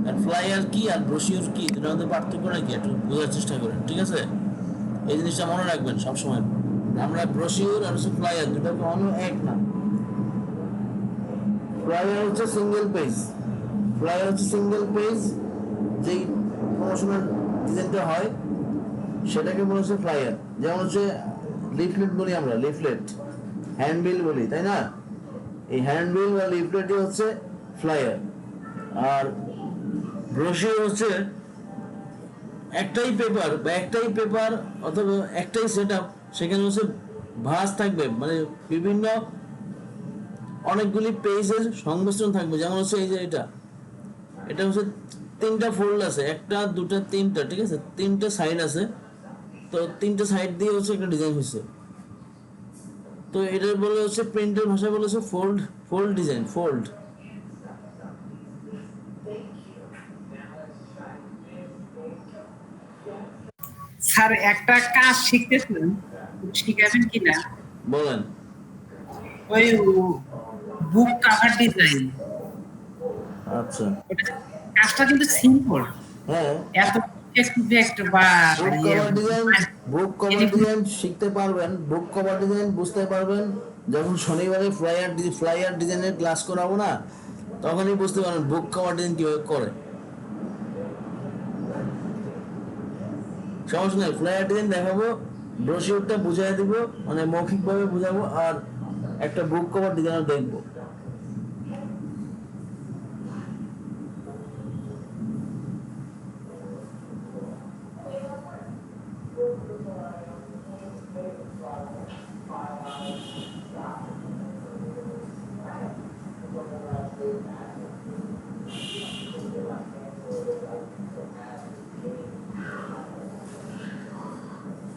আর ফ্লায়ার কি আর ব্রোশিওর কি, দুটোর মধ্যে পার্থক্যটা কি একটু বোঝার চেষ্টা করেন, ঠিক আছে? এই জিনিসটা মনে রাখবেন সবসময়। আমরা ব্রোশিওর আর হচ্ছে ফ্লায়ার দুটোকে অন্য এক না। ফ্লায়ার হচ্ছে সিঙ্গেল পেজ, ফ্লায়ার হচ্ছে সিঙ্গেল পেজ, যেই প্রমোশনাল ডিজাইনটা হয় সেটাকে বলা হচ্ছে ফ্লায়ার। যেমন হচ্ছে লিফলেট বলি আমরা, লিফলেট, হ্যান্ডবিল বলি, তাই না? এই হ্যান্ডবিল বা লিফলেটই হচ্ছে ফ্লায়ার। আর ব্রোশিওর হচ্ছে একটাই পেপার অথবা একটাই সেটআপ, সেখানে হচ্ছে ভাঁজ থাকবে, মানে বিভিন্ন অনেকগুলি পেজের সংমিশ্রণ থাকবে। যেমন হচ্ছে এই যে এটা হচ্ছে 3টা ফোল্ড আছে, 1 2 3টা, ঠিক আছে? 3টে সাইড আছে, তো 3টে সাইড দিয়ে হচ্ছে একটা ডিজাইন হয়েছে। তো এটা বলে হচ্ছে প্রিন্টের ভাষায় বলে হচ্ছে ফোল্ড ডিজাইন, ফোল্ড। স্যার একটা কাজ শিখতেছেন, শিখাবেন কিনা? বলেন। ওই বুক কভার ডিজাইন, আচ্ছা, কাজটা কিন্তু সিম্পল। হ্যাঁ, এত এক্সপেক্ট বা বুক কভার ডিজাইন শিখতে পারবেন, বুক কভার ডিজাইন বুঝতে পারবেন যখন শনিবারে ফ্লায়ার ডিজাইনের ক্লাস করাবো না, তখনই বুঝতে পারবেন বুক কভার ডিজাইন কিভাবে করে। সমস্যা নেই, ফ্লায়ার ডিজাইন দেখাবো, ব্রোশিওরটা বুঝাই দিব, মানে মৌখিকভাবে বুঝাবো, আর একটা বুক কভার ডিজাইনও দেখবো।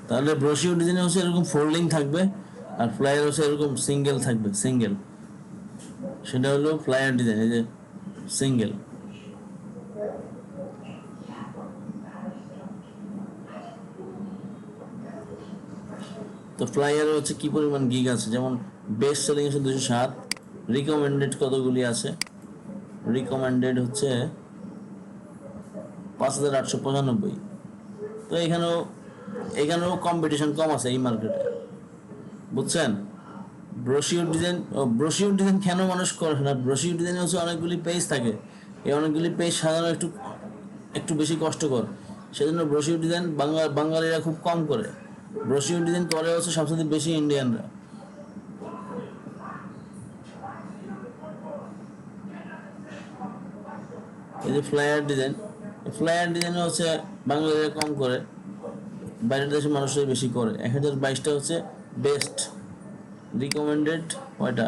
তাহলে ব্রোশিওর ডিজাইন হচ্ছে এরকম ফোল্ডিং থাকবে, আর ফ্লায়ার হচ্ছে এরকম সিঙ্গেল থাকবে, সিঙ্গেল। সেটা হলো ফ্লায়ার ডিজাইন, এই যে সিঙ্গেল। তো ফ্লাইয়ারে হচ্ছে কি পরিমাণ গিগ আছে, যেমন বেস্ট সেলিং আছে 207, রিকমেন্ডেড কতগুলি আছে, রিকমেন্ডেড হচ্ছে 5895। তো এখানেও কম্পিটিশন কম আছে এই মার্কেটে, বুঝছেন? ব্রোশিওর ডিজাইন কেন মানুষ করে না? ব্রোশিওর ডিজাইন হচ্ছে অনেকগুলি পেজ থাকে, এই অনেকগুলি পেজ সাজানো একটু একটু বেশি কষ্টকর, সেজন্য ব্রোশিওর ডিজাইন বাঙালিরা খুব কম করে। ব্রোশিওর ডিজাইন করে হচ্ছে সবচেয়ে বেশি ইন্ডিয়ানরা। এই যে ফ্লায়ার ডিজাইন হচ্ছে বাঙালিরা কম করে, বাইরের দেশের মানুষরাই বেশি করে। 1022টা হচ্ছে বেস্ট, রিকমেন্ডেড কয়টা?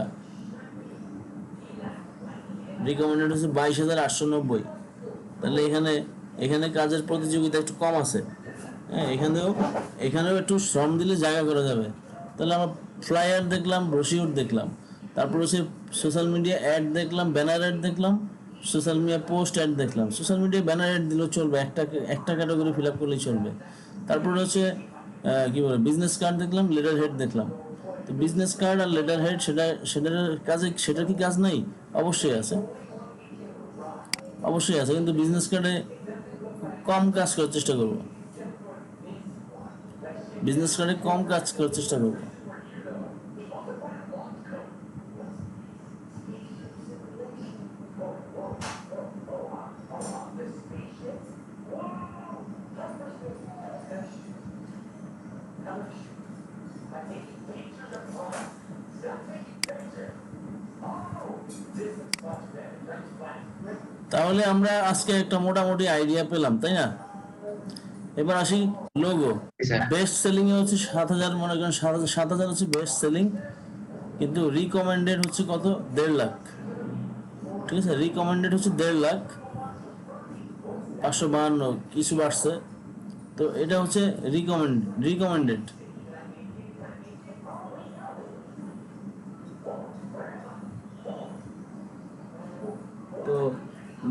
রিকমেন্ডেড হচ্ছে 22,890। তাহলে এখানে কাজের প্রতিযোগিতা একটু কম আছে। হ্যাঁ, এখানেও একটু শ্রম দিলে জায়গা করা যাবে। তাহলে আমরা ফ্লায়ার দেখলাম, ব্রোশিওর দেখলাম, তারপর হচ্ছে সোশ্যাল মিডিয়া অ্যাড দেখলাম, ব্যানার অ্যাড দেখলাম, সোশ্যাল মিডিয়া পোস্ট অ্যাড দেখলাম। সোশ্যাল মিডিয়া ব্যানার অ্যাড দিলেও চলবে, একটা ক্যাটাগরি ফিল আপ করলেই চলবে। তারপর হচ্ছে কি বলে, বিজনেস কার্ড দেখলাম, লেটার হেড দেখলাম। তো বিজনেস কার্ড আর লেটার হেড সেটার কি কাজ নাই? অবশ্যই আছে, কিন্তু বিজনেস কার্ডে কম কাজ করার চেষ্টা করবো, তাহলে আমরা আজকে একটা মোটামুটি আইডিয়া পেলাম, তাই না? এবার আসি লোগো। বেস্ট সেলিং এ হচ্ছে 7,000, মনে করেন 7,000 হচ্ছে বেস্ট সেলিং, কিন্তু রিকমেন্ডেড হচ্ছে কত? 1.5 লাখ। ঠিক আছে, রিকমেন্ডেড হচ্ছে 1.5 লাখ, 552 কিছু বাড়ছে। তো এটা হচ্ছে রিকমেন্ডেড। তো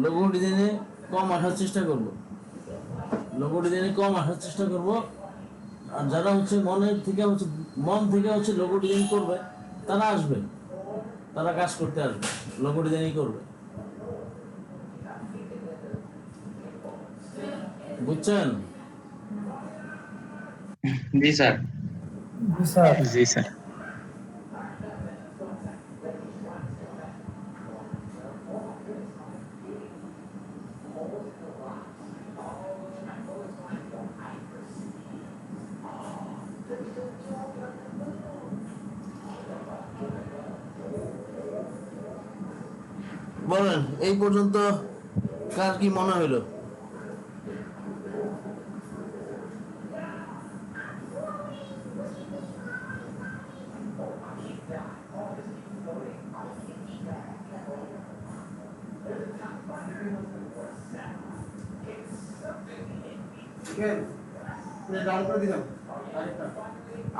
লোগো ডিজাইনে কম আসার চেষ্টা করব, আর যারা হচ্ছে মন থেকে হচ্ছে লোগো ডিজাইন করবে, তারা আসবে, তারা কাজ করতে আসবে, লোগো ডিজাইনই করবে। বুঝছেন? জি স্যার। স্যার জি স্যার। বলেন, এই পর্যন্ত কার কি মনে হইলো?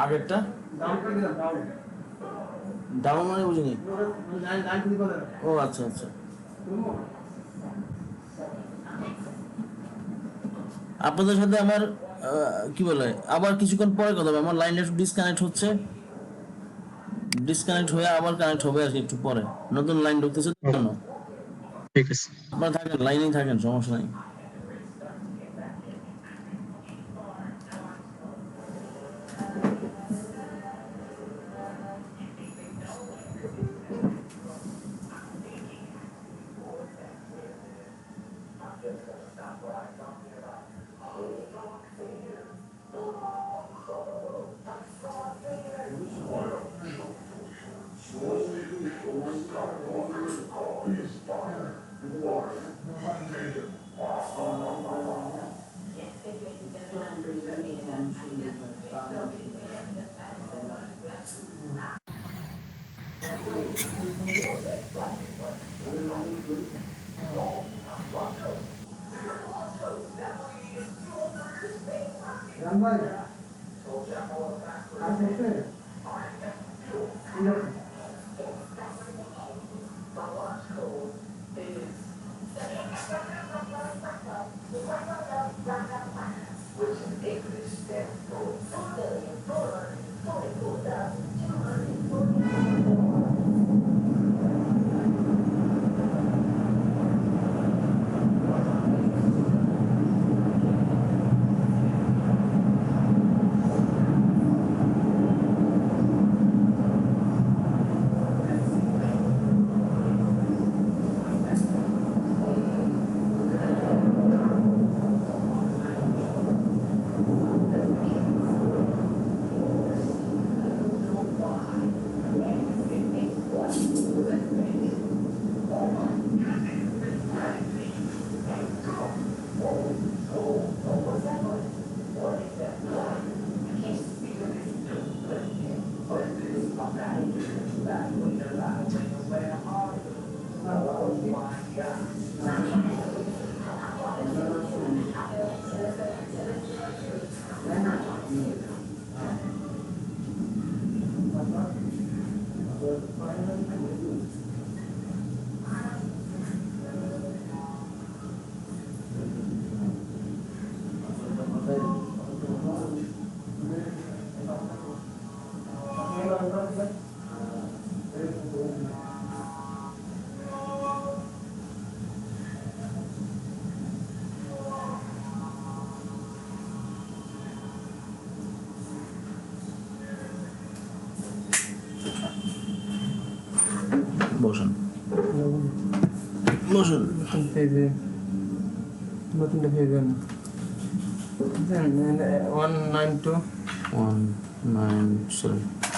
আগেরটা ডাউন মানে বুঝিনি। ও আচ্ছা আচ্ছা, আপনাদের সাথে আমার কি বলে আবার কিছুক্ষণ পরে কথা হবে। আমার লাইনটা একটু ডিসকানেক্ট হয়ে আবার কানেক্ট হবে আর কি একটু পরে। নতুন লাইন ঢুকতেছে তো। ঠিক আছে। আপনারা থাকেন, লাইনেই থাকেন, সমস্যা নাই। বসেন বসেন নতুন পেজে নতুনটা পেয়ে যান 192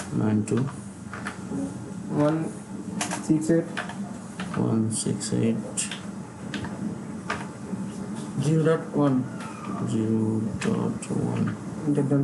92 168 168 0.1 0.1 এটা ডান